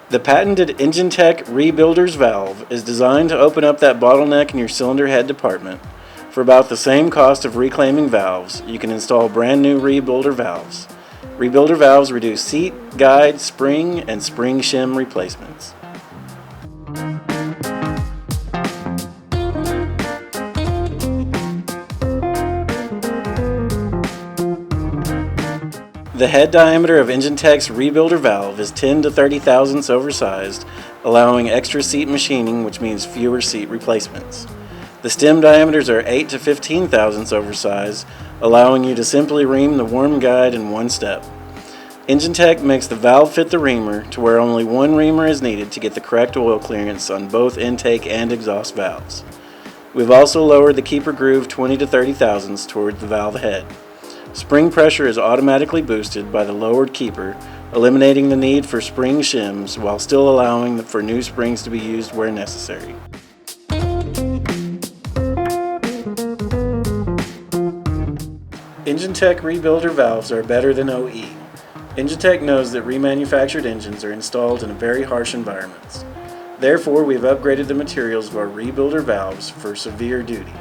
The patented Enginetech Rebuilder's valve is designed to open up that bottleneck in your cylinder head department. For about the same cost of reclaiming valves, you can install brand new Rebuilder valves. Rebuilder valves reduce seat, guide, spring, and spring shim replacements. The head diameter of Enginetech's Rebuilder valve is 10 to 30 thousandths oversized, allowing extra seat machining, which means fewer seat replacements. The stem diameters are 8 to 15 thousandths oversized, allowing you to simply ream the worm guide in one step. Enginetech makes the valve fit the reamer to where only one reamer is needed to get the correct oil clearance on both intake and exhaust valves. We've also lowered the keeper groove 20 to 30 thousandths toward the valve head. Spring pressure is automatically boosted by the lowered keeper, eliminating the need for spring shims while still allowing for new springs to be used where necessary. Enginetech Rebuilder valves are better than OE. Enginetech knows that remanufactured engines are installed in very harsh environments. Therefore, we've upgraded the materials of our Rebuilder valves for severe duty.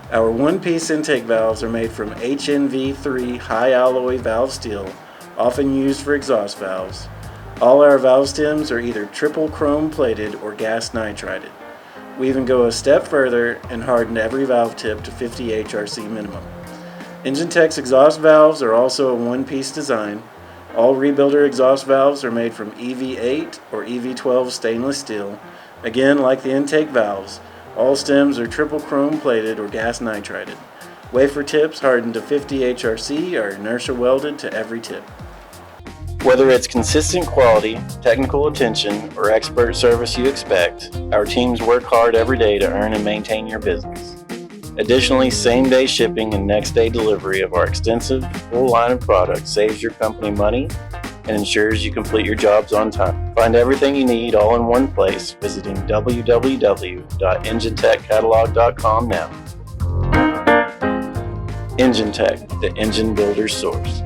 Our one-piece intake valves are made from HNV3 high-alloy valve steel, often used for exhaust valves. All our valve stems are either triple chrome plated or gas nitrided. We even go a step further and harden every valve tip to 50 HRC minimum. Enginetech's exhaust valves are also a one-piece design. All Rebuilder exhaust valves are made from EV8 or EV12 stainless steel. Again, like the intake valves, all stems are triple chrome plated or gas nitrided. Wafer tips hardened to 50 HRC are inertia welded to every tip. Whether it's consistent quality, technical attention, or expert service you expect, our teams work hard every day to earn and maintain your business. Additionally, same-day shipping and next-day delivery of our extensive, full line of products saves your company money and ensures you complete your jobs on time. Find everything you need all in one place visiting www.enginetechcatalog.com now. Enginetech, the engine builder's source.